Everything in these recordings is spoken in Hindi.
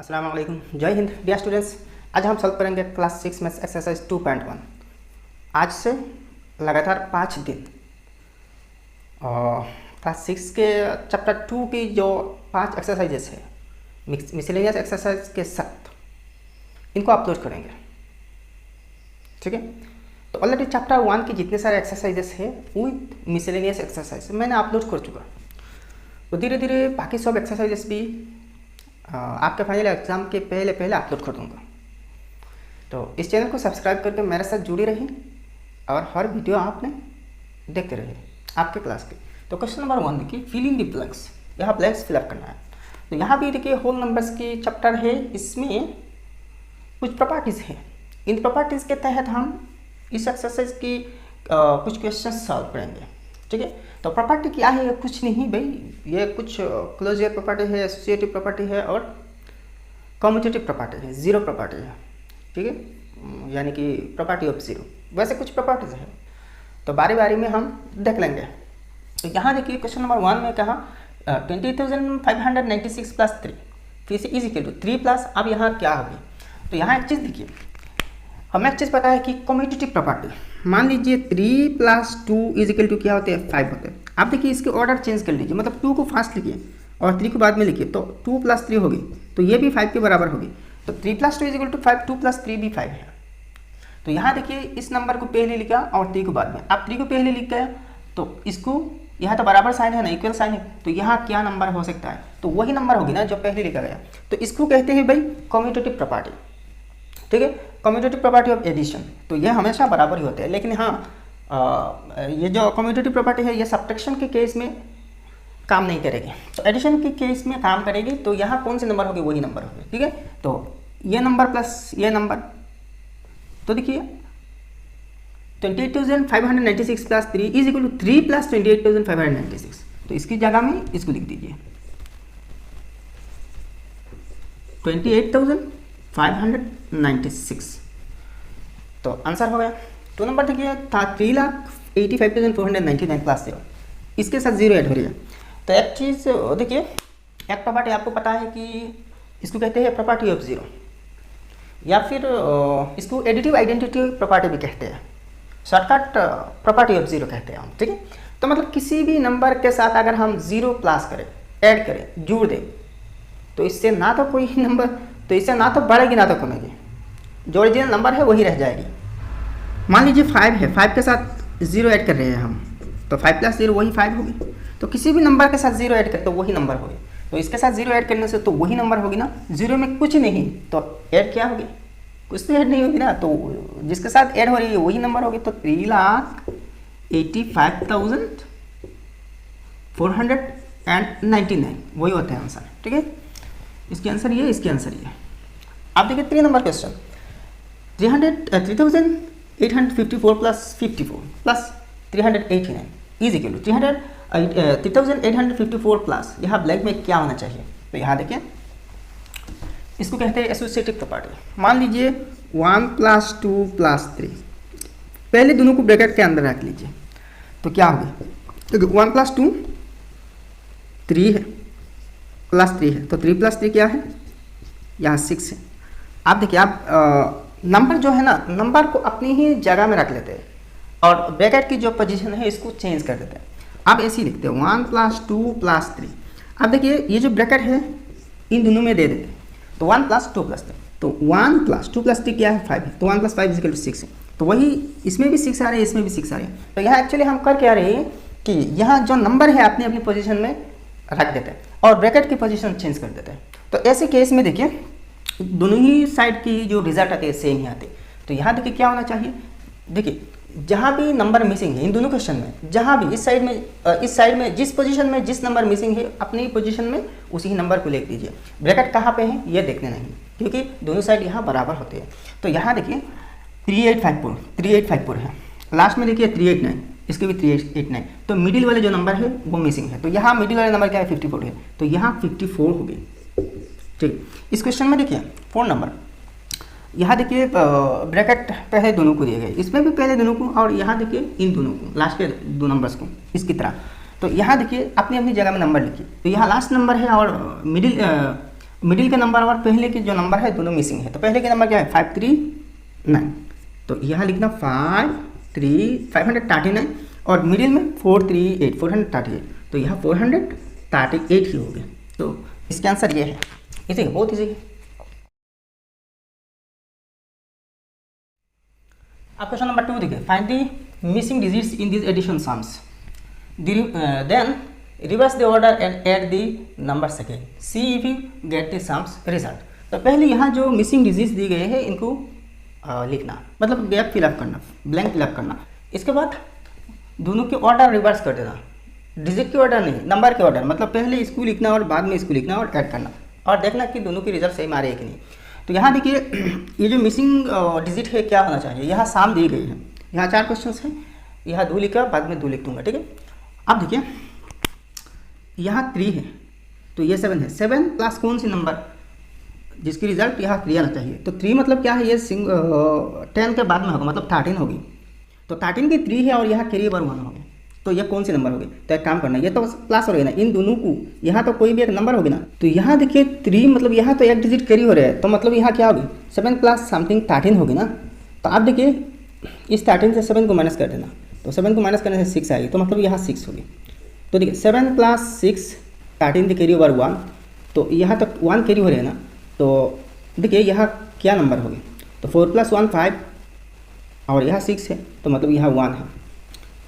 अस्सलाम वालेकुम, जय हिंद डियर स्टूडेंट्स। आज हम सॉल्व करेंगे क्लास 6 में एक्सरसाइज 2.1। आज से लगातार 5 दिन और क्लास 6 के चैप्टर 2 की जो 5 एक्सरसाइजेस है मिसलेनियस एक्सरसाइज के साथ इनको अपलोड करेंगे, ठीक है। तो ऑलरेडी चैप्टर 1 के जितने सारे एक्सरसाइजेस है विथ मिसलेनियस एक्सरसाइज मैंने अपलोड कर चुका। तो धीरे धीरे बाकी सब एक्सरसाइजेस भी आपके फाइनल एग्जाम के पहले अपलोड कर दूंगा। तो इस चैनल को सब्सक्राइब करके मेरे साथ जुड़ी रहिए और हर वीडियो आपने देखते रहिए आपके क्लास के। तो क्वेश्चन नंबर 1 देखिए, फिल इन द ब्लैंक्स। यहाँ ब्लैंक्स फिलअप करना है। तो यहाँ भी देखिए होल नंबर्स की चैप्टर है, इसमें कुछ प्रॉपर्टीज़ है। इन प्रॉपर्टीज़ के तहत हम इस एक्सरसाइज की कुछ क्वेश्चन सॉल्व करेंगे, ठीक है। तो प्रॉपर्टी क्या है? ये कुछ नहीं भाई, ये कुछ क्लोजर प्रॉपर्टी है, एसोसिएटिव प्रॉपर्टी है और कम्यूटेटिव प्रॉपर्टी है, जीरो प्रॉपर्टी है, ठीक है, यानी कि प्रॉपर्टी ऑफ जीरो। वैसे कुछ प्रॉपर्टीज है, तो बारी बारी में हम देख लेंगे। तो यहाँ देखिए क्वेश्चन नंबर 1 में कहा 20,596 प्लस 3 फिर से इज इक्वल टू 3 प्लस। अब यहाँ क्या होगी? तो यहाँ एक चीज़ देखिए, हमें एक चीज़ पता है कि कम्यूटेटिव प्रॉपर्टी, मान लीजिए 3 + 2 इज इक्वल टू क्या होते हैं? 5 होते हैं। आप देखिए इसके ऑर्डर चेंज कर लीजिए, मतलब 2 को फास्ट लिखिए और 3 को बाद में लिखिए, तो 2 + 3 होगी, तो ये भी 5 के बराबर होगी। तो 3 + 2 इज इक्वल टू 5, 2 + 3 भी 5 है। तो यहाँ देखिए इस नंबर को पहले लिखा और 3 को बाद में। आप 3 को पहले लिख गया तो इसको, यहाँ तो बराबर साइन है ना, इक्वल साइन है, तो यहाँ क्या नंबर हो सकता है? तो वही नंबर होगी ना जो पहले लिखा गया। तो इसको कहते हैं भाई कम्यूटेटिव प्रॉपर्टी, ठीक है, कम्यूटेटिव प्रॉपर्टी ऑफ एडिशन। तो ये हमेशा बराबर ही होते हैं, लेकिन हाँ ये जो कम्यूटेटिव प्रॉपर्टी है ये सब्ट्रैक्शन के केस में काम नहीं करेगी, तो एडिशन के केस में काम करेगी। तो यहाँ कौन से नंबर होगी? वही नंबर होगी, ठीक है। तो ये नंबर प्लस ये नंबर, तो देखिए 28,596 प्लस 3 इज इक्वल टू 3 + 28,596। तो इसकी जगह में इसको लिख दीजिए 28,596। तो आंसर हो गया। 2 नंबर देखिए था 3,85,499 प्लस 0, इसके साथ 0 ऐड हो रही है। तो एक चीज़ देखिए, एक प्रॉपर्टी आपको पता है कि इसको कहते हैं प्रॉपर्टी ऑफ जीरो, या फिर इसको एडिटिव आइडेंटिटी प्रॉपर्टी भी कहते हैं, शॉर्टकट प्रॉपर्टी ऑफ जीरो कहते हैं हम, ठीक है। तो मतलब किसी भी नंबर के साथ अगर हम 0 प्लस करें, ऐड करें, जोड़ दें, तो इससे ना तो कोई नंबर, तो इससे ना तो बढ़ेगी ना तो कमेगी, जो ओरिजिनल नंबर है वही रह जाएगी। मान लीजिए 5 है, 5 के साथ 0 ऐड कर रहे हैं हम, तो 5 + 0 वही 5 होगी। तो किसी भी नंबर के साथ 0 ऐड करें तो वही नंबर होगी। तो इसके साथ 0 ऐड करने से तो वही नंबर होगी ना, 0 में कुछ नहीं, तो ऐड क्या होगी? कुछ तो ऐड नहीं होगी ना, तो जिसके साथ ऐड हो रही है वही नंबर होगी। तो 3,85,499 वही होता है आंसर, ठीक है। इसके आंसर ये, इसके आंसर ये। आप देखिए 3 नंबर क्वेश्चन, 3,854 प्लस 54 प्लस 389 इज इक्वल टू 3,854 प्लस, यहाँ ब्लैंक में क्या होना चाहिए? तो यहाँ देखिए इसको कहते हैं एसोसिएटिव प्रॉपर्टी। मान लीजिए 1 + 2 + 3, पहले दोनों को ब्रैकेट के अंदर रख लीजिए, तो क्या होगी? तो 1 + 2 3 है, प्लस 3 है, तो 3 + 3 क्या है? यहाँ 6 है। आप देखिए, आप नंबर जो है ना, नंबर को अपनी ही जगह में रख लेते हैं और ब्रैकेट की जो पोजीशन है इसको चेंज कर देते हैं। आप ऐसे ही लिखते हैं 1 + 2 + 3। अब देखिए ये जो ब्रैकेट है इन दोनों में दे देते हैं, तो 1 + 2 + 3, तो 1 + 2 + 3 क्या है? 5 है, तो 1 + 5 = 6 है। तो वही इसमें भी 6 आ रहे हैं, इसमें भी 6 आ रहे हैं। तो यहाँ एक्चुअली हम कर क्या रहे हैं कि यहाँ जो नंबर है अपनी अपनी पोजीशन में रख देते हैं और ब्रैकेट की पोजीशन चेंज कर देते हैं। तो ऐसे केस में देखिए दोनों ही साइड की जो रिजल्ट आते हैं सेम ही आते हैं। तो यहाँ देखिए क्या होना चाहिए, देखिए जहाँ भी नंबर मिसिंग है इन दोनों क्वेश्चन में, जहाँ भी इस साइड में जिस पोजीशन में जिस नंबर मिसिंग है अपनी पोजीशन में उसी ही नंबर को लिख दीजिए। ब्रैकेट कहाँ पे है ये देखने नहीं, क्योंकि दोनों साइड यहाँ बराबर होते हैं। तो यहाँ देखिए 3854 है, लास्ट में देखिए 389, इसके भी 389, तो मिडिल वाले जो नंबर है वो मिसिंग है। तो यहाँ मिडिल वाले नंबर क्या है? 54 है, तो यहाँ 54 होगी, ठीक। इस क्वेश्चन में देखिए 4 नंबर, यहाँ देखिए ब्रैकेट पहले दोनों को दिए गए, इसमें भी पहले दोनों को, और यहाँ देखिए इन दोनों को, लास्ट के 2 नंबर्स को इसकी तरह। तो यहाँ देखिए अपनी अपनी जगह में नंबर लिखिए। तो यहाँ लास्ट नंबर है और मिडिल मिडिल के नंबर और पहले के जो नंबर है दोनों मिसिंग है। तो पहले के नंबर क्या है 539, तो यहाँ लिखना 539 और मिडिल में 438, तो यहाँ 438 ही हो गया। तो इसका आंसर ये है। इसी बहुत इजी है। अब क्वेश्चन नंबर 2 देखिए, find the missing digits in this addition sums, then reverse the order and add the number second, see if you get the sums result. तो पहले यहाँ जो मिसिंग डिजिट्स दी गए हैं इनको लिखना, मतलब गैप फिलअप करना, ब्लैंक फिलअप करना। इसके बाद दोनों के ऑर्डर रिवर्स कर देना, डिजिट के ऑर्डर नहीं, नंबर के ऑर्डर, मतलब पहले इसको लिखना और बाद में इसको लिखना और ऐड करना, और देखना कि दोनों के रिजल्ट सही मारे कि नहीं। तो यहाँ देखिए ये जो मिसिंग डिजिट है क्या होना चाहिए, यहाँ साम दी गई है, यहाँ 4 क्वेश्चन है, यहाँ 2 लिखा, बाद में 2 लिख दूंगा, ठीक है। अब देखिए यहाँ 3 है, तो ये 7 है, 7 प्लस कौन सी नंबर जिसकी रिजल्ट यहाँ 3 आना चाहिए। तो 3 मतलब क्या है, ये 10 के बाद में होगा, मतलब 13 होगी। तो 13 की 3 है और यहाँ कैरी ओवर 1 होगी, तो ये कौन सी नंबर होगी। तो एक काम करना, ये तो प्लस हो रही है ना, इन दोनों को यहाँ तो कोई भी एक नंबर होगी ना। तो यहाँ देखिए 3 मतलब यहाँ तो एक डिजिट कैरी हो रहा है, तो मतलब यहाँ क्या होगी 7 प्लस समथिंग 13 होगी ना। तो आप देखिए इस 13 से 7 को माइनस कर देना, तो 7 को माइनस करने से 6 आएगी, तो मतलब यहाँ 6 होगी। तो देखिए 7 प्लस 6 13 की कैरी ओवर 1, तो यहाँ तक 1 कैरी हो रहे हैं ना। तो देखिए यहाँ क्या नंबर होगी, तो 4 प्लस 1 5 और यहाँ 6 है, तो मतलब यहाँ 1 है।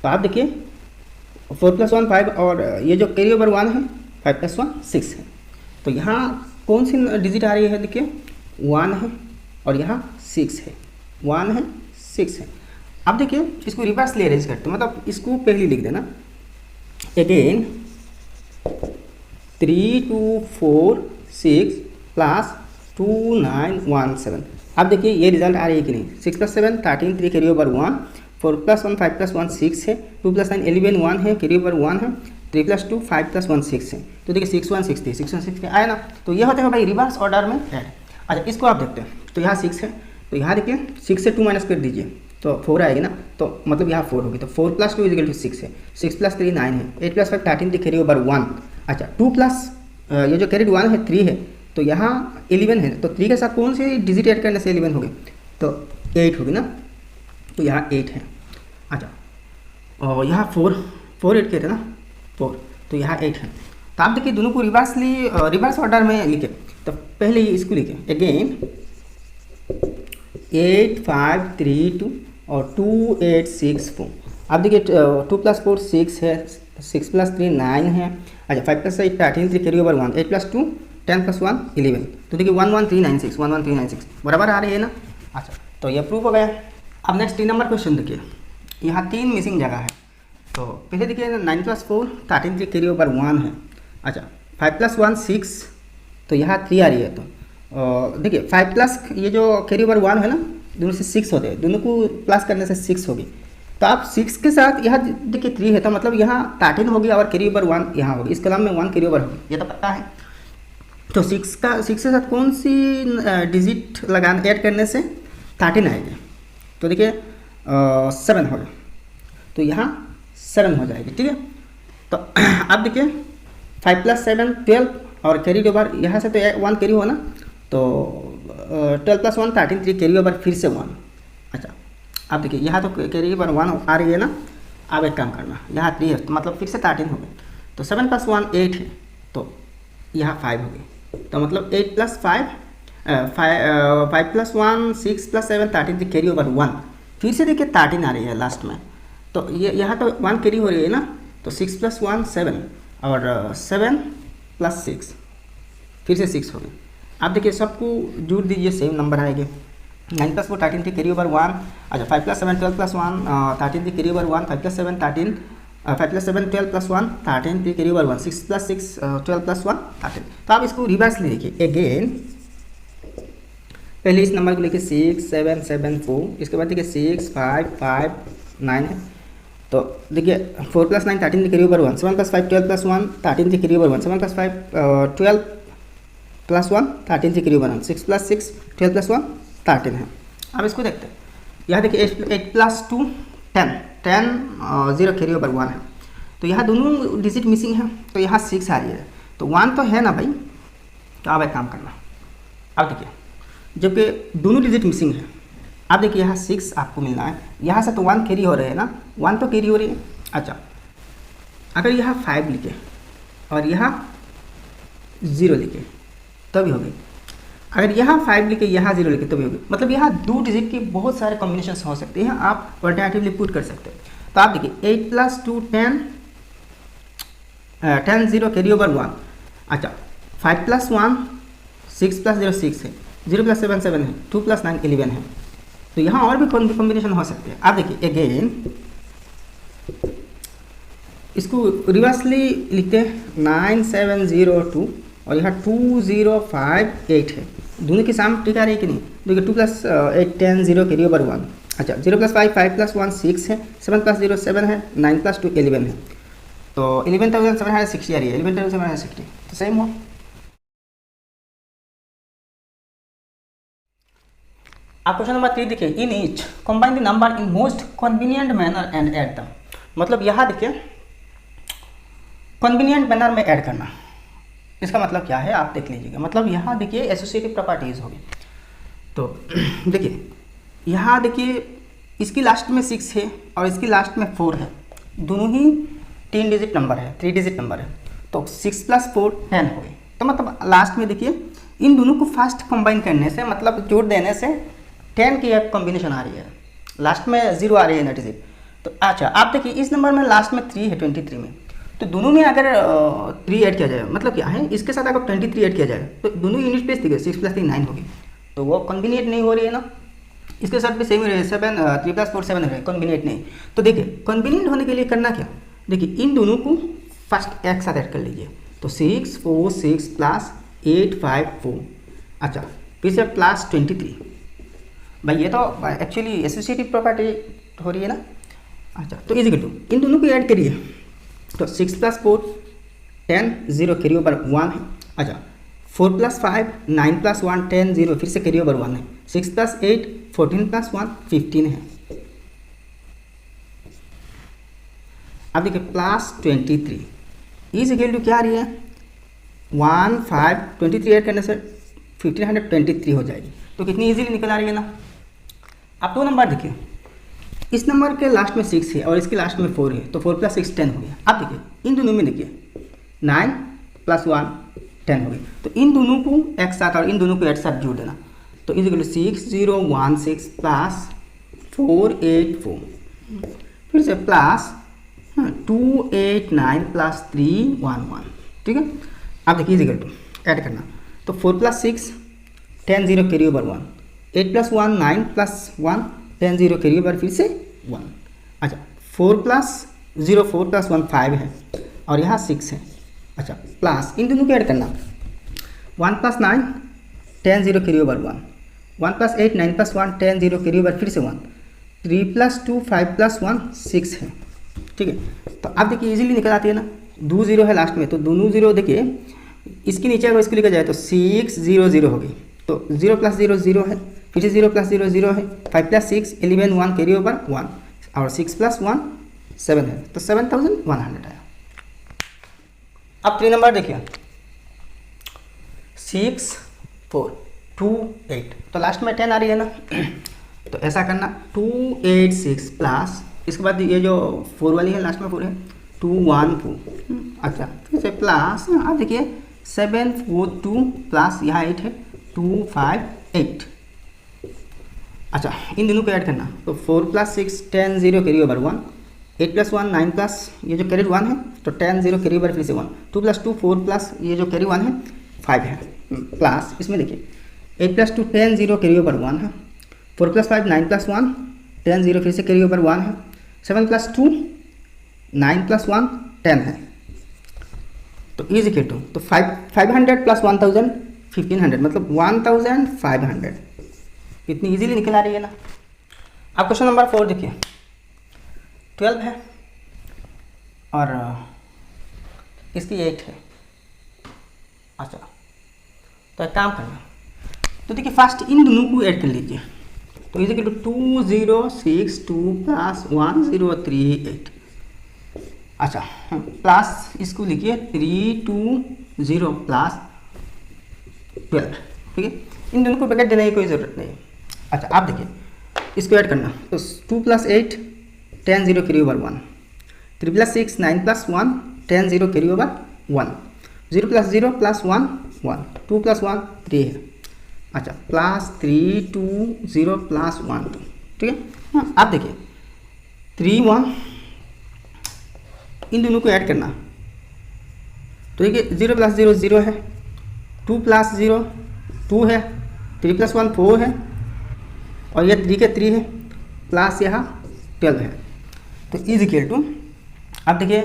तो आप देखिए 4 प्लस 1 5 और ये जो कैरी ओवर 1 है 5 प्लस 1 6 है। तो यहाँ कौन सी डिजिट आ रही है, देखिए 1 है और यहाँ 6 है, 1 है 6 है। अब देखिए इसको रिवर्स ले अरेंज करते हैं, मतलब इसको पहले लिख देना, अगेन 3 2 4 6 प्लस 2 9 1 7। अब देखिए ये रिजल्ट आ रही है कि नहीं, 6 plus 7 13, 3 carry over 1, 4 plus 1 5 plus 1 6 है, 2 प्लस 9 11 1 है, कैरी ओवर 1 है, 3 प्लस 2 5 प्लस 1 6 है। तो देखिए 6 1 6 3 6 1 6 आया ना। तो ये होता है भाई रिवर्स ऑर्डर में ऐड। अच्छा इसको आप देखते हैं, तो यहाँ 6 है, तो यहाँ देखिए 6 से 2 माइनस कर दीजिए, तो 4 आएगी ना, तो मतलब यहाँ 4 होगी। तो 4 प्लस 2 इजिकल टू 6 है, 6 प्लस 3 9 है, 8 प्लस 5 13 थी, कैरी ओवर 1। अच्छा 2 प्लस ये जो कैरीड 1 है 3 है, तो यहाँ 11 है, तो 3 के साथ कौन सी डिजिट ऐड करने से 11 होगी, तो 8 होगी ना, तो यहाँ 8 है। अच्छा और यहाँ 4 8 के थे ना 4, तो यहाँ 8 है। तो आप देखिए दोनों को रिवर्स ऑर्डर में लिखे, तो पहले ही इसको लिखे अगेन 8 5 3 2 और 2 8 6 4। आप देखिए 2 प्लस 4 6 है, 6 प्लस 3 9 है। अच्छा 5 plus 8 13 3 carry over 1, 8 plus 2 10 plus 1 11। तो देखिए 11396 11396 बराबर आ रही है ना। अच्छा तो ये प्रूफ हो गया। अब नेक्स्ट 3 नंबर क्वेश्चन देखिए, यहाँ 3 मिसिंग जगह है। तो पहले देखिए 9 प्लस 4 13 3 कैरी ओवर 1 है। अच्छा 5 प्लस 1 6, तो यहाँ 3 आ रही है। तो देखिए 5 प्लस ये जो कैरी ओवर 1 है ना, दोनों से 6 होते हैं, दोनों को प्लस करने से 6 होगी। तो आप 6 के साथ यहाँ देखिए 3 है, तो मतलब यहाँ 13 होगी और कैरी ओवर 1 यहाँ होगी, इस कलम में 1 कैरी ओवर होगी, ये तो पता है। तो 6 के साथ कौन सी डिजिट लगाना ऐड करने से 13 आएगी, तो देखिए 7 होगा, तो यहाँ 7 हो जाएगी, ठीक है। तो अब देखिए 5 प्लस 7 12 और कैरी ओवर यहाँ से तो 1 कैरी हुआ ना, तो 12 प्लस 1 13 3 कैरी ओवर फिर से 1। अच्छा अब देखिए यहाँ तो कैरी ओवर 1 आ रही है ना। अब एक काम करना, यहाँ 3 है, तो मतलब फिर से 13 हो गए, तो 7 प्लस 1 8 है, तो यहाँ 5 हो गई। तो मतलब 8 प्लस 5 5 प्लस 1 6 प्लस 7 13 थी, कैरी ओवर 1 फिर से देखिए 13 आ रही है लास्ट में। तो ये यहाँ तो 1 कैरी हो रही है ना, तो 6 प्लस 1 7 और 7 प्लस 6 फिर से 6 हो गई। आप देखिए सबको जोड़ दीजिए, सेम नंबर आएंगे। 9 प्लस 4 13 थी, कैरी ओवर 1। अच्छा 5 प्लस 7 12 प्लस 1 13 थी, carry over 1। 5 plus 7 13 5 plus 7 12 plus 1 13 थी, कैरी ओवर 1। 6 plus 6 12 plus 1 13। तो आप इसको रिवर्स ले देखिए अगेन, पहले इस नंबर को लेके 6 7 7 4, इसके बाद देखिए 6 5 5 9 है। तो देखिए 4 प्लस 9 13 थी, कैरी ओवर 1। 7 प्लस 5 12 प्लस 1 13 थी, कैरी ओवर 1। 7 प्लस 5 12 प्लस 1 13 थी, कैरी ओवर 1। 6 प्लस 6 12 प्लस 1 13 है। अब इसको देखते हैं, यहाँ देखिए 8 प्लस 2 10 10 0 कैरी ओवर 1 है। तो यहाँ दोनों डिजिट मिसिंग है, तो यहाँ 6 आ रही है। तो 1 तो है ना भाई, तो अब एक काम करना, अब देखिए जबकि दोनों डिजिट मिसिंग है, अब देखिए यहाँ 6 आपको मिलना है, यहाँ से तो 1 कैरी हो रहे हैं ना, 1 तो कैरी हो रही है। अच्छा, अगर यहाँ 5 लिखे और यहाँ 0 लिखे तभी होगी, अगर यहाँ 5 लिखे यहाँ 0 लिखे तभी होगी, मतलब यहाँ 2 डिजिट के बहुत सारे कॉम्बिनेशन हो सकते हैं, आप अल्टरनेटिवली पुट कर सकते हैं। तो आप देखिए 8 + 2 10, 10 0 कैरी ओवर 1। अच्छा, 5 + 1 6 + 0 6 है, 0 + 7 7 है, 2 + 9 11 है, तो यहाँ और भी कॉम्बिनेशन हो सकते हैं। आप देखिए अगेन इसको रिवर्सली लिखते हैं 9 7 0 2 और यहाँ 2 0 5 8 है, दोनों की साम ठीक आ रही है कि नहीं? देखिए 2 + 8 10 0 कैरी ओवर 1। अच्छा, 0 + 5 5 + 1 6 है, 7 + 0 7 है, 9 + 2 11 है, तो 11,760 आ रही है, 11,760, तो सेम हो। आप क्वेश्चन नंबर 3 देखिए, in each combine the number in most convenient manner and add the, मतलब यहाँ देखिए कन्वीनियंट मैनर में ऐड करना, इसका मतलब क्या है आप देख लीजिएगा। मतलब यहाँ देखिए एसोसिएटिव प्रॉपर्टीज होगी, तो देखिए यहाँ देखिए इसकी लास्ट में 6 है और इसकी लास्ट में 4 है, दोनों ही 3 डिजिट नंबर है, 3 डिजिट नंबर है, तो 6 + 4 10 हो गई। तो मतलब लास्ट में देखिए इन दोनों को फास्ट कंबाइन करने से, मतलब जोड़ देने से 10 की एक कॉम्बिनेशन आ रही है, लास्ट में 0 आ रही है ना डिजिट। तो अच्छा, आप देखिए इस नंबर में लास्ट में 3 है 23 में, तो दोनों में अगर 3 ऐड किया जाए, मतलब क्या है इसके साथ अगर 23 ऐड किया जाए तो दोनों यूनिट प्लेस देखिए 6 + 3 9 होगी, तो वो कन्वीनियंट नहीं हो रही है ना। इसके साथ भी सेम ही रहे 7 3 + 4 7 है, कन्वीनियंट नहीं। तो देखिए कन्वीनियंट होने के लिए करना क्या, देखिए इन दोनों को फर्स्ट एक साथ ऐड कर लीजिए, तो 6 4 6 + 8 5 4। अच्छा, फिर से +23, भाई ये तो एक्चुअली एसोसिएटिव प्रॉपर्टी हो रही है ना। अच्छा, तो इज इक्वल टू इन दोनों को ऐड करिए, तो 6 + 4 10 0 कैरी ओवर 1 है। अच्छा, 4 + 5 9 + 1 10 0 फिर से कैरी ओवर 1 है, 6 + 8 14 + 1 15 है। अब देखिए +23 इज इक्वल टू क्या आ रही है 1 5 23 ऐड करने से 1523 हो जाएगी, तो कितनी इजीली निकल आ रही है ना। आप 2 नंबर देखिए, इस नंबर के लास्ट में 6 है और इसके लास्ट में 4 है, तो 4 + 6 10 हो गया। अब देखिए इन दोनों में देखिए 9 + 1 10 हो गई, तो इन दोनों को एक साथ और इन दोनों को एक साथ जोड़ देना, तो इज इक्वल टू 6 0 1 6 + 4 8 4 फिर से प्लस 2 8 9 + 3 1 1, ठीक है। अब देखिए इज इक्वल टू ऐड करना, तो 4 + 6 10 0 कैरी ओवर 1, 8 + 1 9 + 1 10 0 कैरी ओवर फिर से 1। अच्छा, 4 + 0 4 + 1 5 है और यहाँ 6 है। अच्छा, प्लस इन दोनों को ऐड करना, 1 + 9 10 0 कैरी ओवर 1, 1 + 8 9 + 1 10 0 कैरी ओवर फिर से 1, 3 + 2 5 + 1 6 है, ठीक है। तो आप देखिए इजीली निकल आती है ना, 2 0 है लास्ट में, तो दोनों 0 देखिए इसके नीचे अगर इसको लिखा जाए तो 6 0 0 हो गई, तो 0 + 0 0 है, फिर से 0 + 0 0 है, 5 + 6 11 1 कैरी ओवर 1 और 6 + 1 7 है, तो 7100 आया। अब 3 नंबर देखिए 6 4 2 8, तो लास्ट में 10 आ रही है ना, तो ऐसा करना 2 8 6 प्लस इसके बाद ये जो 4 वाली है लास्ट में 4 है 2 1 2। अच्छा, फिर से प्लस आप देखिए 7 4 2 प्लस यहाँ 8 है 2 5 8। अच्छा, इन दोनों को ऐड करना, तो 4 + 6 10 0 कैरी ओवर 1, 8 + 1 9 प्लस ये जो कैरी 1 है तो 10 0 कैरी ओवर फिर से 1, 2 + 2 4 प्लस ये जो कैरी 1 है 5 है, प्लस इसमें देखिए 8 + 2 10 0 कैरी ओवर 1 है, 4 + 5 9 + 1 10 0 फिर से कैरी ओवर 1 है, 7 + 2 9 + 1 10 है, तो इज इक्वल टू तो 500 + 1000 1500 मतलब 1500, इतनी इजीली निकल आ रही है ना। अब क्वेश्चन नंबर 4 देखिए 12 है और इसकी 8 है। अच्छा, तो एक काम करना, तो देखिए फर्स्ट इन दोनों को ऐड कर लीजिए, तो इज इक्वल टू 2 0 6 2 + 1 0 3 8। अच्छा, प्लस इसको लिखिए 3 2 0 प्लस 12, ठीक है। इन दोनों को ब्रैकेट देने की कोई ज़रूरत नहीं है। अच्छा आप देखिए इसको ऐड करना, तो 2 + 8 10 0 कैरी ओवर 1, 3 + 6 9 + 1 10 0 कैरी ओवर 1, 0 + 0 + 1 1, 2 + 1 3 है। अच्छा +3 2 0 + 1 2, ठीक है। हाँ आप देखिए 3 1, इन दोनों को ऐड करना, तो देखिए 0 + 0 0 है, 2 + 0 2 है, 3 + 1 4 है, और ये 3 के 3 है, प्लस यहाँ 12 है। तो इज इक्वल टू, अब देखिए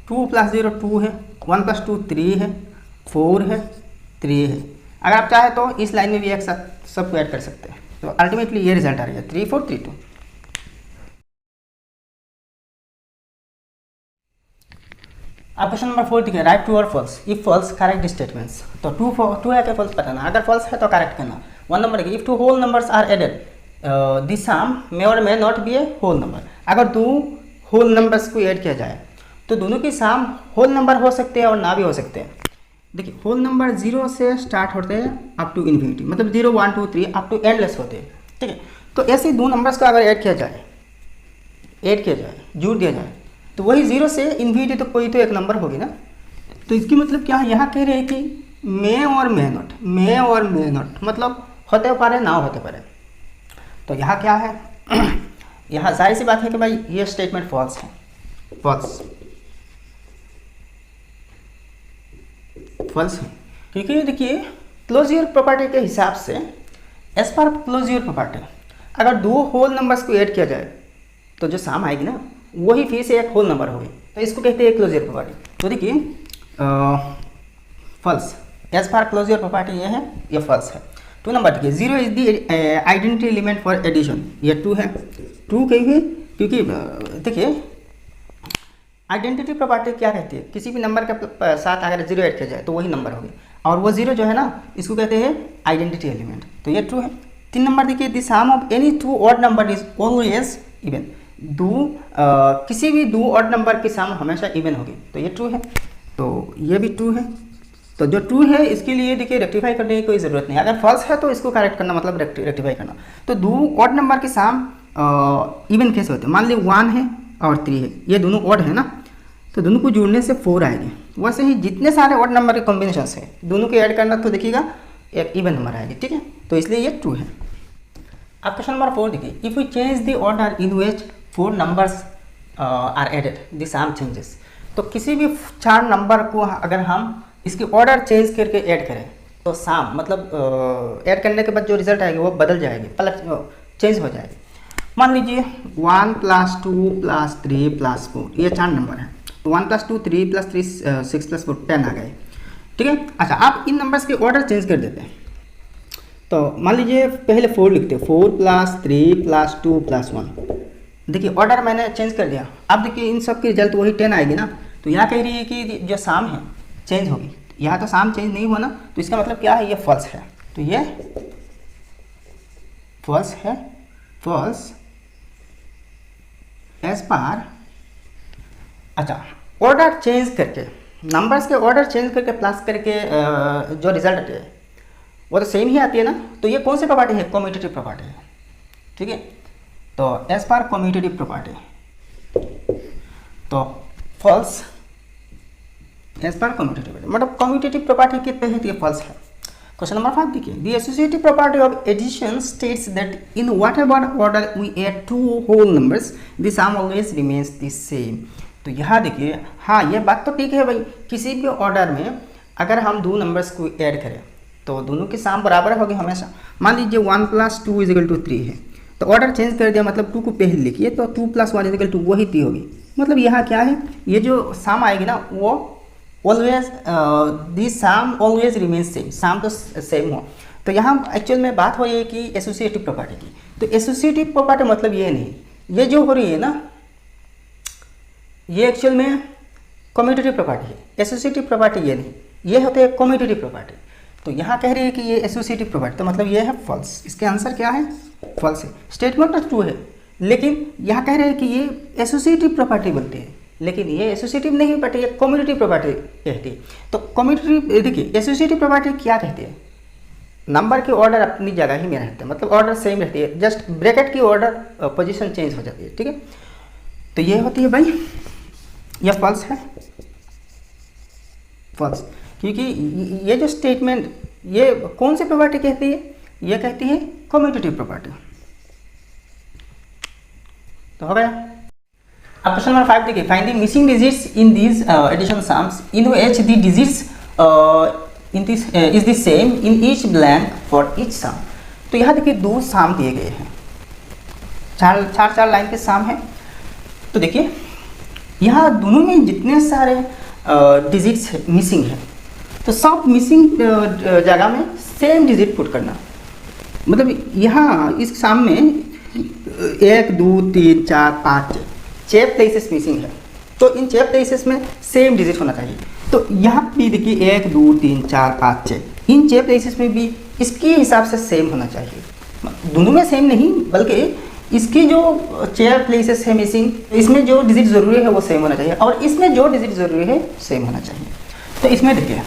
2 + 0 2 है, 1 + 2 3 है, 4 है, 3 है। अगर आप चाहें तो इस लाइन में भी एक साथ सबको ऐड कर सकते हैं। तो अल्टीमेटली ये रिजल्ट आ रहा है 3 4 3 2। अब क्वेश्चन नंबर 4 देखिए, राइट ट्रू और false, if false correct statements. तो ट्रू है क्या फॉल्स बताना, अगर फॉल्स है तो करेक्ट करना। 1 नंबर देखिए, if 2 whole numbers are added this sum may और may not be a whole number. अगर 2 होल नंबर्स को ऐड किया जाए तो दोनों की सम होल नंबर हो सकते हैं और ना भी हो सकते हैं। देखिए होल नंबर 0 से स्टार्ट होते हैं अप टू इन्फिनिटी, मतलब 0 1 2 3 अप टू एंडलेस होते हैं, ठीक है। तो ऐसे दो नंबर्स का अगर ऐड किया जाए, जोड़ दिया जाए, तो वही 0 से इन्फिनिटी तो कोई तो एक नंबर होगी ना। तो इसकी मतलब क्या है, यहाँ कह रहे हैं कि मे और मे नॉट मतलब होते पारे ना होते पारे। तो यहाँ क्या है यहाँ जाहिर सी बात है कि भाई ये स्टेटमेंट फॉल्स है, फॉल्स है, क्योंकि देखिए क्लोजर प्रॉपर्टी के हिसाब से, एज पर क्लोजर प्रॉपर्टी, अगर 2 होल नंबर्स को ऐड किया जाए तो जो सम आएगी ना वही फिर से एक होल नंबर होगी, तो इसको कहते हैं क्लोजर प्रॉपर्टी। तो देखिए फॉल्स, एज पर क्लोजर प्रॉपर्टी ये है, ये फॉल्स है। 2 नंबर देखिए, 0 is the identity element for addition, ये ट्रू है। ट्रू कहिए क्योंकि देखिए आइडेंटिटी प्रॉपर्टी क्या कहती है, किसी भी नंबर के साथ अगर 0 ऐड किया जाए तो वही नंबर होगी, और वो 0 जो है ना इसको कहते हैं आइडेंटिटी एलिमेंट, तो ये ट्रू है। 3 नंबर देखिए, the sum of any 2 odd number is always even, किसी भी 2 ऑड नंबर की सम हमेशा इवन होगी, तो ये ट्रू है। तो ये भी ट्रू है। तो जो ट्रू है इसके लिए देखिए रेक्टिफाई करने की कोई ज़रूरत नहीं, अगर फॉल्स है तो इसको करेक्ट करना मतलब रेक्टिफाई करना। तो 2 ऑड नंबर की सम इवन कैसे होते हैं, मान लीजिए 1 है और 3 है, ये दोनों ऑड है ना, तो दोनों को जोड़ने से 4 आएंगे। वैसे ही जितने सारे ऑड नंबर के कॉम्बिनेशन है दोनों को ऐड करना तो देखिएगा एक इवन नंबर आएगी, ठीक है। तो इसलिए ये ट्रू है। अब क्वेश्चन नंबर 4 देखिए, if we change the order in which 4 numbers are added the sum changes. तो किसी भी 4 नंबर को अगर हम इसके ऑर्डर चेंज करके ऐड करें तो सम मतलब ऐड करने के बाद जो रिजल्ट आएगी वो बदल जाएगी, चेंज हो जाएगी। मान लीजिए 1 + 2 + 3 + 4, ये 4 नंबर है, तो 1 + 2 3 + 3 6 + 4 10 आ गए, ठीक है। अच्छा आप इन नंबर्स के ऑर्डर चेंज कर देते हैं, तो मान लीजिए पहले 4 लिखते हैं, 4 + 3 + 2 + 1, देखिए ऑर्डर मैंने चेंज कर दिया। अब देखिए इन सब की रिजल्ट वही 10 आएगी ना, तो यहाँ कह रही है कि जो सम है चेंज होगी, यहाँ तो सम चेंज नहीं हुआ ना, तो इसका मतलब क्या है, ये फॉल्स है। तो ये फॉल्स है, फॉल्स एज पर, अच्छा ऑर्डर चेंज करके, नंबर्स के ऑर्डर चेंज करके प्लस करके जो रिजल्ट आते हैं वो तो सेम ही आती है ना। तो ये कौन सी प्रॉपर्टी है, कम्यूटेटिव प्रॉपर्टी है, ठीक है। तो एज पर कम्यूटेटिव प्रॉपर्टी, तो फॉल्स एज पर कम्यूटेटिव, मतलब कम्यूटेटिव प्रॉपर्टी के तहत ये फॉल्स है। क्वेश्चन नंबर 5 देखिए, the associative property of addition states that in whatever order we add 2 whole numbers the sum always remains the same. तो यहाँ देखिए, हाँ ये बात तो ठीक है भाई, किसी भी ऑर्डर में अगर हम 2 नंबर्स को ऐड करें तो दोनों की सम बराबर होगी हमेशा। मान लीजिए 1 + 2 = 3 है, तो ऑर्डर चेंज कर दिया, मतलब 2 को पहले लिखिए, तो 2 + 1 = वही 3 होगी। मतलब यहाँ क्या है, ये जो सम आएगी ना वो always the sum always remains same, sum तो सेम हो। तो यहाँ एक्चुअल में बात हो रही है कि एसोसिएटिव प्रॉपर्टी की। तो एसोसिएटिव प्रॉपर्टी मतलब ये नहीं, ये जो हो रही है ना ये एक्चुअल में कम्यूटेटिव प्रॉपर्टी है। एसोसिएटिव प्रॉपर्टी ये नहीं, ये होते हैं कम्यूटेटिव प्रॉपर्टी। तो यहाँ कह रही है कि ये एसोसिएटिव प्रॉपर्टी, तो मतलब ये है फॉल्स। इसके आंसर क्या है, फॉल्स है। स्टेटमेंट तो ट्रू है, लेकिन यहाँ कह रहे हैं कि ये एसोसिएटिव प्रॉपर्टी बोलते हैं, लेकिन ये एसोसिएटिव नहीं बट ये कम्यूटेटिव प्रॉपर्टी कहती है। तो कम्यूटेटिव देखिए एसोसिएटिव प्रॉपर्टी क्या कहती है, नंबर की ऑर्डर अपनी जगह ही में रहते हैं, मतलब ऑर्डर सेम रहती है, जस्ट ब्रैकेट की ऑर्डर पोजीशन चेंज हो जाती है, ठीक है। तो ये होती है भाई, यह फॉल्स है, फॉल्स, क्योंकि ये जो स्टेटमेंट ये कौन सी प्रॉपर्टी कहती है, ये कहती है कम्यूटेटिव प्रॉपर्टी। तो हो गया। अब क्वेश्चन नंबर 5 देखिए, find the missing digits in these addition sums in which the digits in this is the same in each blank for each sum. तो यहाँ देखिए 2 साम दिए गए हैं, चार लाइन के साम हैं। तो देखिए यहाँ दोनों में जितने सारे डिजिट्स मिसिंग है, तो सब मिसिंग जगह में सेम डिजिट पुट करना। मतलब यहाँ इस साम में 1 2 3 4 5 6 प्लेसेस मिसिंग है, तो इन 6 प्लेसेस में सेम डिजिट होना चाहिए। तो यहाँ भी देखिए 1 2 3 4 5 6, इन 6 प्लेसेस में भी इसके हिसाब से सेम होना चाहिए। दोनों में सेम नहीं, बल्कि इसकी जो 6 प्लेसेस है मिसिंग, इसमें जो डिजिट ज़रूरी है वो सेम होना चाहिए, और इसमें जो डिजिट ज़रूरी है सेम होना चाहिए। तो इसमें देखिए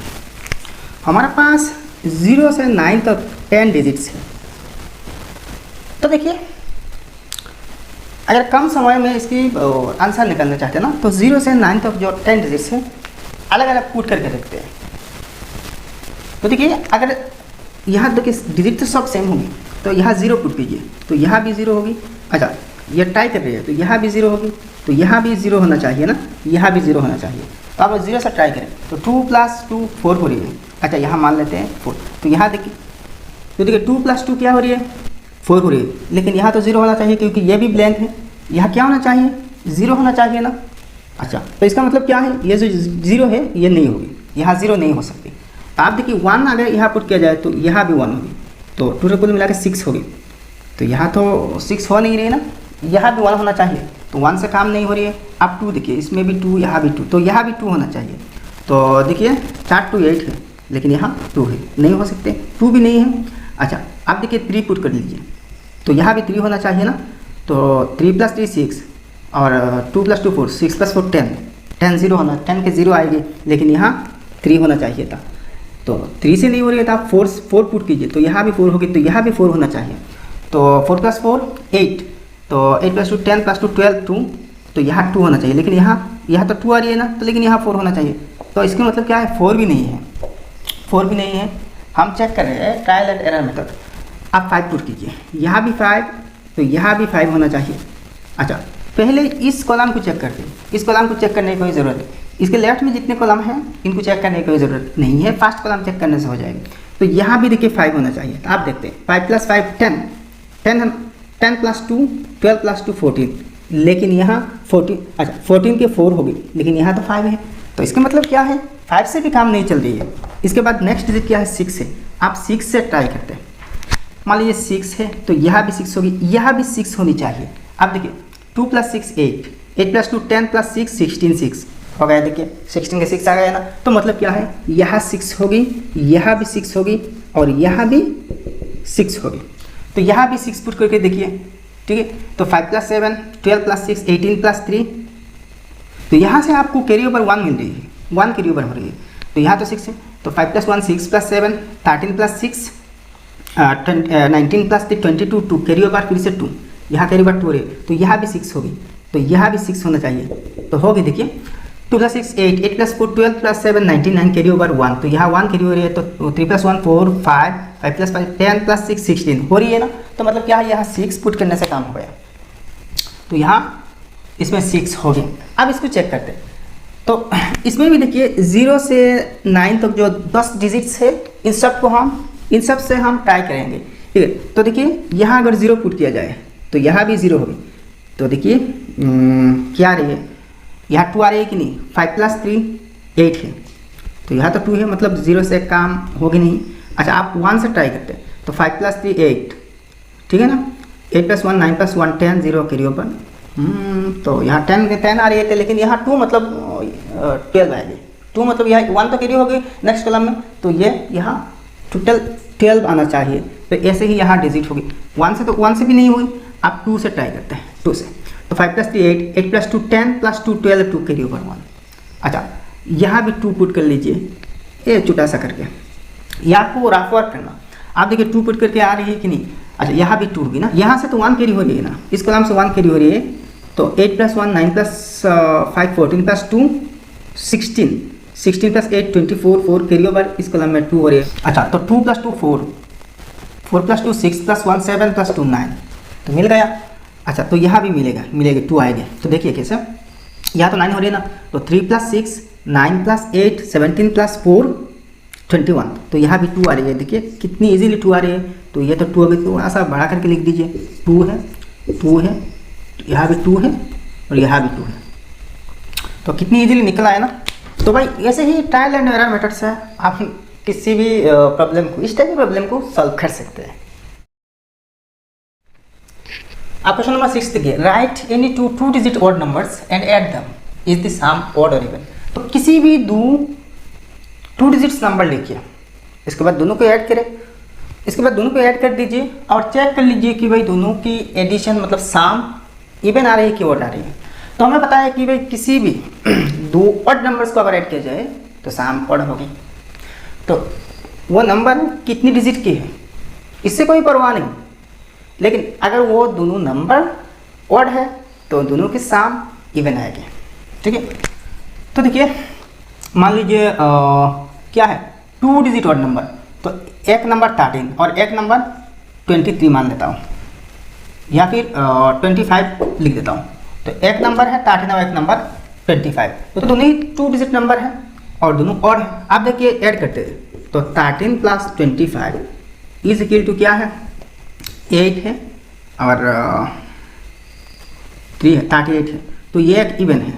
हमारे पास 0 से 9 तक 10 डिजिट्स है। तो देखिए अगर कम समय में इसकी आंसर निकालना चाहते हैं ना, तो 0 से 9 तक जो 10 डिजिट्स है अलग अलग पुट करके रखते हैं। तो देखिए अगर यहाँ देखिए डिजिट तो सब सेम होंगी, तो यहाँ 0 पुट कीजिए, तो यहाँ भी 0 होगी। अच्छा ये ट्राई कर रही है, तो यहाँ भी 0 होगी, तो यहाँ भी 0 होना चाहिए ना, यहाँ भी 0 होना चाहिए। तो आप 0 से ट्राई करें, तो 2 + 2 4 हो रही है। अच्छा यहाँ मान लेते हैं 4, तो यहाँ देखिए, तो देखिए 2 + 2 क्या हो रही है, 4 हो रही है, लेकिन यहाँ तो 0 होना चाहिए क्योंकि ये भी ब्लैंक है। यहाँ क्या होना चाहिए, 0 होना चाहिए ना। अच्छा तो इसका मतलब क्या है, ये जो 0 है ये नहीं होगी, यहाँ 0 नहीं हो सकती। तो आप देखिए 1 अगर यहाँ पुट किया जाए तो यहाँ भी 1 होगी, तो टोटल कुल मिला के 6 होगी। तो यहाँ तो 6 हो नहीं रही ना, यहाँ भी 1 होना चाहिए, तो 1 से काम नहीं हो रही है। आप 2 देखिए, इसमें भी 2, यहाँ भी 2, तो यहाँ भी 2 होना चाहिए। तो देखिए 4 2 8 है, लेकिन यहाँ 2 है, नहीं हो सकते, 2 भी नहीं है। अच्छा आप देखिए 3 पुट कर लीजिए, तो यहाँ भी 3 होना चाहिए ना। तो 3 + 3 6, और 2 + 2 4, 6 + 4 10, 10 0 होना, 10 के 0 आएगी, लेकिन यहाँ 3 होना चाहिए था। तो 3 से नहीं हो रही है, तो आप 4 पुट कीजिए, तो यहाँ भी 4 होगी, तो यहाँ भी 4 होना चाहिए। तो 4 + 4 8, तो 8 + 2 10 + 2 12 2, तो यहाँ 2 होना चाहिए, लेकिन यहाँ तो 2 आ रही है ना, तो लेकिन यहाँ 4 होना चाहिए। तो इसका मतलब क्या है, 4 भी नहीं है, 4 भी नहीं है। हम चेक कर रहे हैं ट्रायल एंड एरर मेथड। आप 5 पुट कीजिए, यहाँ भी 5, तो यहाँ भी 5 होना चाहिए। अच्छा पहले इस कॉलम को चेक करते हैं, इस कॉलम को चेक करने की कोई ज़रूरत है, इसके लेफ्ट में जितने कॉलम हैं इनको चेक करने की कोई ज़रूरत नहीं है, फर्स्ट कॉलम चेक करने से हो जाएगी। तो यहाँ भी देखिए 5 होना चाहिए। तो आप देखते हैं 5 + 5 10, 10 + 2 12 + 2 14, लेकिन यहाँ 14, अच्छा 14 के 4 होगी, लेकिन यहाँ तो 5 है। तो इसका मतलब क्या है, 5 से भी काम नहीं चल रही है। इसके बाद नेक्स्ट डिजिट क्या है, 6 है। आप 6 से ट्राई करते हैं, मान लीजिए 6 है, तो यहाँ भी 6 होगी, यहाँ भी 6 होनी चाहिए। आप देखिए 2 + 6 8, 8 + 2 10 + 6 16 6 हो गया। देखिए 16 के 6 आ गया ना। तो मतलब क्या है, यहाँ 6 होगी, यहाँ भी 6 होगी, और यहाँ भी 6 होगी। तो यहाँ भी 6 पुट करके देखिए, ठीक है। तो 5 + 7 12 + 6 18 + 3, तो यहाँ से आपको कैरी ओवर 1 मिल रही है, 1 कैरी ओवर हो रही है। तो यहाँ तो 6 है, तो 5 + 1 6 + 7 13 + 6 19 + 3 22 2 कैरी ओवर फिर से 2, यहाँ कैरी ओवर 2 हो रही है, तो यहाँ भी 6 होगी, तो यहाँ भी 6 होना चाहिए। तो होगी देखिए 2 + 6 8, 8 + 4 12 + 7 99 कैरी ओवर 1, तो यहाँ 1 कैरी हो रही है। तो 3 + 1 4 5, 5 + 5 10 + 6 16 हो रही है ना। तो मतलब क्या है, यहाँ 6 पुट करने से काम हो गया, तो यहाँ इसमें 6 हो गया। अब इसको चेक करते हैं, तो इसमें भी देखिए 0 से 9 तक जो 10 डिजिट्स है, इन सब से हम ट्राई करेंगे, ठीक है। तो देखिए यहाँ अगर 0 पुट किया जाए तो यहाँ भी 0 होगी। तो देखिए क्या आ रही है, यहाँ 2 आ रही है कि नहीं, 5 + 3 8 है, तो यहाँ तो 2 है, मतलब 0 से काम होगी नहीं। अच्छा आप 1 से ट्राई करते हैं, तो 5 + 3 8, ठीक है ना। 8 + 1 9 + 1 10 0 कैरी ओवर। तो यहाँ 10 आ रही है, लेकिन यहाँ 2 मतलब 12 आएगी, 2 मतलब यहाँ 1 तो कैरी हो गई नेक्स्ट कॉलम में, तो ये यहाँ टोटल 12 आना चाहिए। तो ऐसे ही यहाँ डिजिट होगी, 1 से भी नहीं हुई। आप 2 से ट्राई करते हैं, 2 से, तो 5 + 3 8, 8 + 2 10 + 2 12 2 कैरी ओवर 1। अच्छा यहाँ भी 2 पुट कर लीजिए, ये छोटा सा करके। ये आपको रफ वर्क करना, आप देखिए 2 पुट करके आ रही है कि नहीं। अच्छा यहाँ भी 2 होगी ना, यहाँ से तो 1 कैरी हो रही है ना, इस कॉलम से 1 कैरी हो रही है, तो 8 + 1 9 + 5 14 + 2 16 16 + 8 24 4 कैरी ओवर इस कॉलम में 2 हो रही है। अच्छा तो 2 + 2 4 4 + 2 6 + 1 7 + 2 9 तो मिल गया। अच्छा तो यहाँ भी मिलेगा 2 आएंगे। तो देखिए कैसे, यहाँ तो 9 हो रही है ना, तो 3 + 6 9 + 8 17 + 4 21, तो यहाँ भी 2 आ रही है। देखिए कितनी इजीली 2 आ रही है। तो ये तो 2 अभी थोड़ा सा बढ़ा करके लिख दीजिए, 2 है, यहाँ भी 2 है और यहाँ भी 2 है, तो कितनी इजीली निकला है ना। तो भाई ऐसे ही ट्रायल एंड एरर मेथड से आप किसी भी प्रॉब्लम को, इस टाइप की प्रॉब्लम को सॉल्व कर सकते हैं। आप क्वेश्चन नंबर 6 देखिए, write any two digit odd numbers and add them, is the sum odd और इवन। तो किसी भी 2 डिजिट्स नंबर लिखिए, इसके बाद दोनों को ऐड करें, इसके बाद दोनों को ऐड कर दीजिए और चेक कर लीजिए कि भाई दोनों की एडिशन मतलब सम इवन आ रही है कि ऑड आ रही है। तो हमें पता है कि भाई किसी भी 2 ऑड नंबर्स को अगर ऐड किया जाए तो सम ऑड होगी। तो वो नंबर कितनी डिजिट की है इससे कोई परवाह नहीं, लेकिन अगर वो दोनों नंबर ऑड है तो दोनों के सम इवन आएंगे। ठीक है, तो देखिए मान लीजिए क्या है 2 डिजिट ऑड नंबर, तो एक नंबर 13 और एक नंबर 23 मान लेता हूँ, या फिर 25 लिख देता हूँ। तो एक नंबर है 13 और एक नंबर 25, तो दोनों ही 2 डिजिट नंबर है और दोनों ऑड है। आप देखिए ऐड करते हैं, तो 13 + 25 इज इक्वल टू क्या है 8 है और 3 है 38 है, तो ये एक इवन है।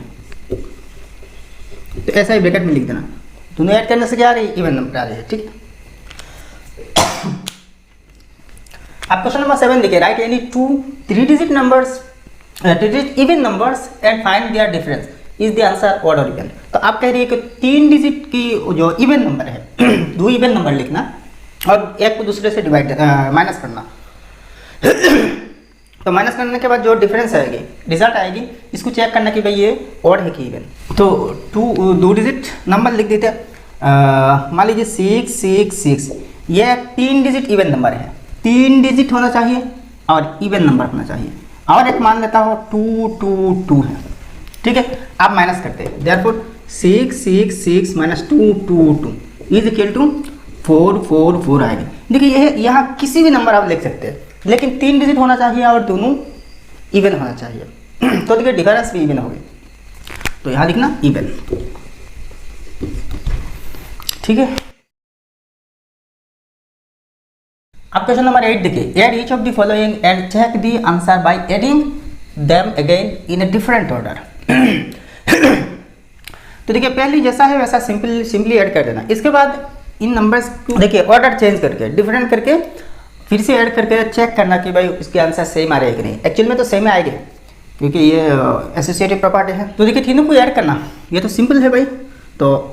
तो ऐसा ही ब्रैकेट में लिख देना, दोनों ऐड करने से क्या आ रही है इवन नंबर आ रही है। ठीक है, आप क्वेश्चन नंबर 7 देखिए, write any 3 digit numbers 3 digit even numbers and find their difference, is the answer odd और इवन। तो आप कह रही है कि 3 डिजिट की जो इवन नंबर है 2 इवन नंबर लिखना और एक को दूसरे से डिवाइड माइनस करना। तो माइनस करने के बाद जो डिफरेंस आएगी, रिजल्ट आएगी, इसको चेक करना कि भाई ये ऑड है कि इवन। तो 2 डिजिट नंबर लिख देते हैं, मान लीजिए 6 6 6, ये 3 डिजिट इवन नंबर है, 3 डिजिट होना चाहिए और इवन नंबर होना चाहिए। और एक मान लेता हो 2 2 2 है। ठीक है, आप माइनस करते हैं, देयरफॉर 6 6 6 - 2 2 2 इज इक्वल टू 4 4 4 आएगी। देखिए यह यहाँ किसी भी नंबर आप लिख सकते हैं, लेकिन 3 डिजिट होना चाहिए और दोनों इवन होना चाहिए। तो देखिए डिफरेंस भी इवन होगी, तो यहाँ लिखना इवन। ठीक है, अब क्वेश्चन नंबर 8 देखिए, add each of the following and check the answer by adding them again in a different order. तो देखिए पहले जैसा है वैसा सिंपली ऐड कर देना। इसके बाद इन नंबर्स को देखिए ऑर्डर चेंज करके डिफरेंट करके फिर से ऐड करके चेक करना कि भाई उसके आंसर सेम आ रहे हैं कि नहीं। एक्चुअल में तो सेम आएंगे क्योंकि ये एसोसिएटिव प्रॉपर्टी है। तो देखिए तीनों को ऐड करना, ये तो सिंपल है भाई। तो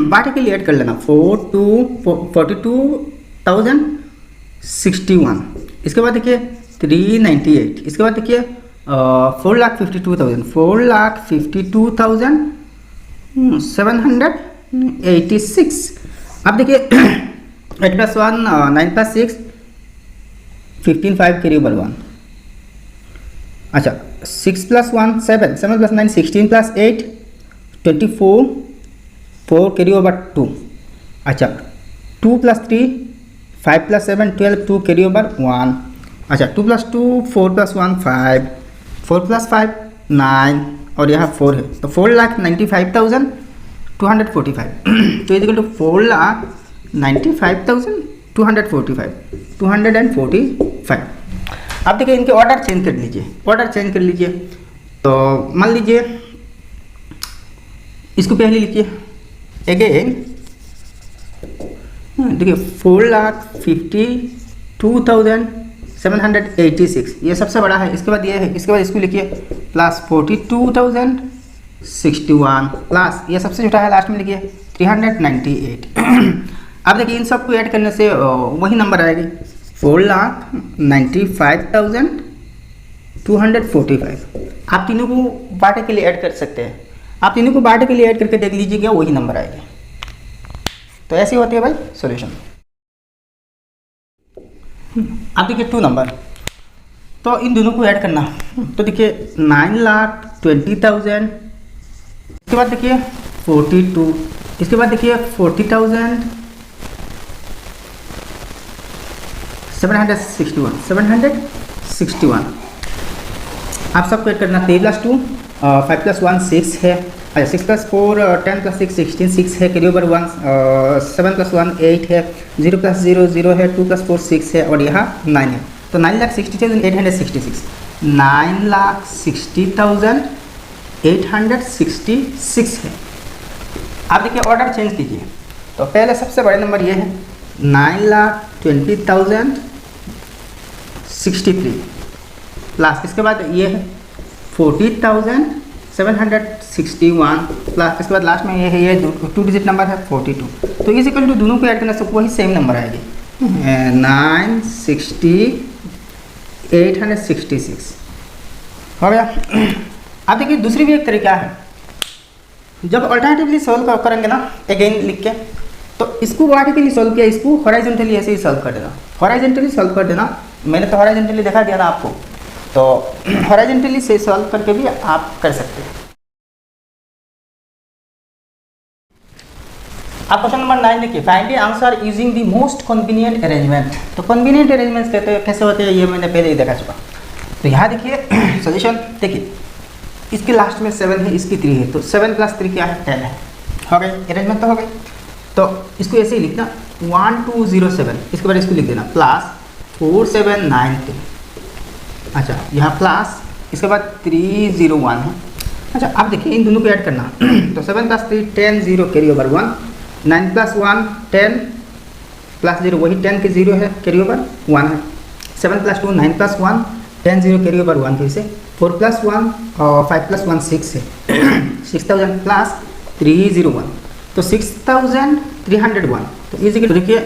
बाटे के लिए ऐड कर लेना 42,061। इसके बाद देखिए 398। इसके बाद देखिए 4,52,786। अब देखिए 8 + 1 9 + 6 15 5 कैरी ओवर 1। अच्छा 6 + 1 7 7 + 9 16 + 8 24 4 कैरी ओवर 2। अच्छा 2 + 3 5 + 7 12 2 कैरी ओवर 1। अच्छा 2 + 2 4 + 1 5 4 + 5 9 और यहाँ 4 है, तो 4,95,245। तो इज इक्वल टू 4,95,245। अब देखिए इनके ऑर्डर चेंज कर लीजिए। तो मान लीजिए इसको पहले लिखिए अगेन। देखिए 4,52,786 ये सबसे बड़ा है। इसके बाद ये है, इसके बाद इसको लिखिए प्लस 42,061 प्लस ये सबसे छोटा है लास्ट में लिखिए 398। अब देखिए इन सबको ऐड करने से वही नंबर आएगी 4,95,245। आप तीनों को बाटे के लिए ऐड कर सकते हैं, आप तीनों को बाटे के लिए ऐड करके देख लीजिएगा वही नंबर आएगी। तो ऐसे होती है भाई सॉल्यूशन। अब देखिए 2 नंबर, तो इन दोनों को ऐड करना। तो देखिए 9,20,000, इसके बाद देखिए 42, इसके बाद देखिए 40,000, 761 आप सबको ऐड करना। 3 + 2 5 + 1 6 है। अच्छा 6 + 4 10 + 6 16 6 है। कैरी ओवर 1 7 + 1 8 है। 0 + 0 0 है। 2 + 4 6 है और यहाँ 9 है। तो 9,60,866 9,60,866 है। आप देखिए ऑर्डर चेंज कीजिए। तो पहले सबसे बड़े नंबर ये है 9,20,063 प्लस, इसके बाद ये है 40,761 प्लस, इसके बाद लास्ट में ये है, ये 2 डिजिट नंबर है 42। तो इज इक्वल टू दोनों को ऐड करने से वही सेम नंबर आएगी 9,60,866 हो गया। अब देखिए दूसरी भी एक तरीका है, जब अल्टरनेटिवली सॉल्व करेंगे ना अगेन लिख के, तो इसको वर्टिकली सॉल्व किया, इसको हॉराइजॉन्टली ऐसे ही सॉल्व कर देना। हॉराइजॉन्टली सॉल्व कर देना, मैंने तो हॉराइजॉन्टली दिखा दिया ना आपको, तो हॉराइजॉन्टली से सॉल्व करके भी आप कर सकते हैं। आप क्वेश्चन नंबर 9 देखिए, find the answer using the most convenient arrangement. तो कन्वीनियंट अरेंजमेंट कहते हैं कैसे होते हैं, ये मैंने पहले ही देखा चुका। तो यहाँ देखिए सोल्यूशन देखिए, इसके लास्ट में 7 है, इसकी 3 है, तो 7 + 3 क्या है 10 है। हो गई अरेंजमेंट तो हो गई। तो इसको ऐसे ही लिखना 1207, इसके बाद इसको लिख देना प्लस 4793। अच्छा यहाँ प्लस, इसके बाद 301 है। अच्छा अब देखिए इन दोनों को ऐड करना। तो 7 + 3 10 0 कैरी ओवर 1, 9 + 1 10 + 0 वही 10 के 0 है, कैरी ओवर 1 है। 7 + 2 9 + 1 10 0 कैरी ओवर 1 फिर से 4 + 1 और 5 + 1 6 है। 6000 प्लस 301, तो 6301। तो इसी के देखिए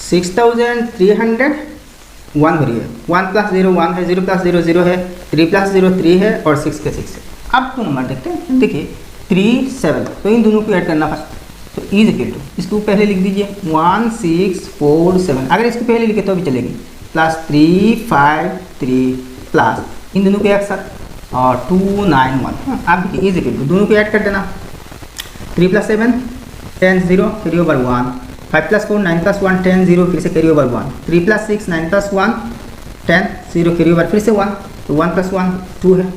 6301 हो रही है। 1 + 0 1 है, 0 + 0 0 है, 3 + 0 3 है और 6 के 6 है। अब 2 नंबर देखते हैं। देखिए 3 7, तो इन दोनों को ऐड करना फर्स्ट। तो इज इक्वल टू, इसको पहले लिख दीजिए 1647, अगर इसको पहले लिखे तो भी चलेगी, प्लस 353 प्लस इन दोनों को एक साथ और 291। आप देखिए इज इक्वल टू, दोनों को ऐड कर देना। 3 + 7 10 0 कैरी ओवर 1, 5 + 4 9 + 1 10 0 फिर से कैरी ओवर 1, 3 + 6 9 + 1 10 0 कैरी ओवर फिर से 1, तो 1 + 1 2 है,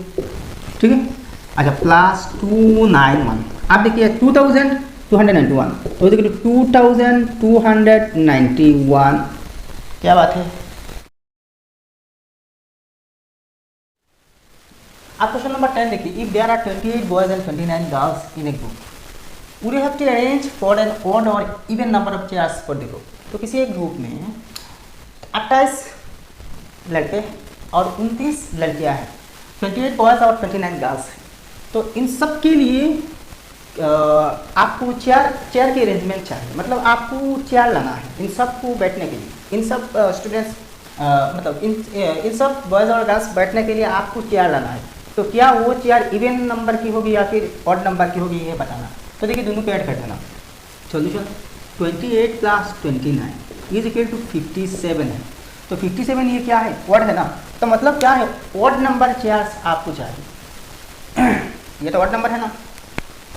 ठीक है। अच्छा प्लस 291, आप देखिए 2291, तो देखिए 2291, क्या बात है। आप क्वेश्चन नंबर 10 देखिए, if there are 28 boys and 29 girls in a group, would you have to arrange for an odd or even number of chairs for the group। तो किसी एक ग्रुप में 28 लड़के और 29 लड़कियां हैं, 28 बॉयज और 29 गर्ल्स हैं। तो इन सब के लिए आपको चेयर की अरेंजमेंट चाहिए, मतलब आपको चेयर लाना है इन सब को बैठने के लिए। इन सब स्टूडेंट्स मतलब इन सब बॉयज़ और गर्ल्स बैठने के लिए आपको चेयर लाना है। तो क्या वो चेयर इवन नंबर की होगी या फिर ऑड नंबर की होगी, ये बताना। तो देखिए दोनों को ऐड कर देना। सॉल्यूशन 28 + 29 इज इक्वल टू 57 है। तो 57 ये क्या है, ऑड है ना, तो मतलब क्या है, ऑड नंबर चेयर्स आपको चाहिए। ये तो ऑड नंबर है ना,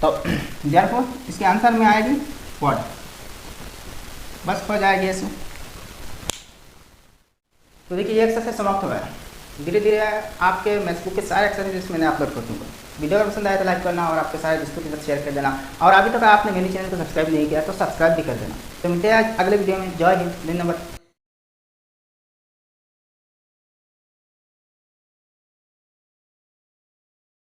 तो देयरफॉर इसके आंसर में आएगी ऑड, बस हो जाएगी ऐसे। तो देखिए ये एक्सरसाइज समाप्त हो गया। धीरे धीरे आपके मैथ्स बुक के सारे एक्सरसाइजेस मैंने अपलोड कर दूँगा। वीडियो अगर पसंद आया तो लाइक करना और आपके सारे दोस्तों के साथ शेयर कर देना, और अभी तक आपने मेरे चैनल को सब्सक्राइब नहीं किया तो सब्सक्राइब भी कर देना। तो मिलते हैं आज अगले वीडियो में। जय हिंद, धन्यवाद।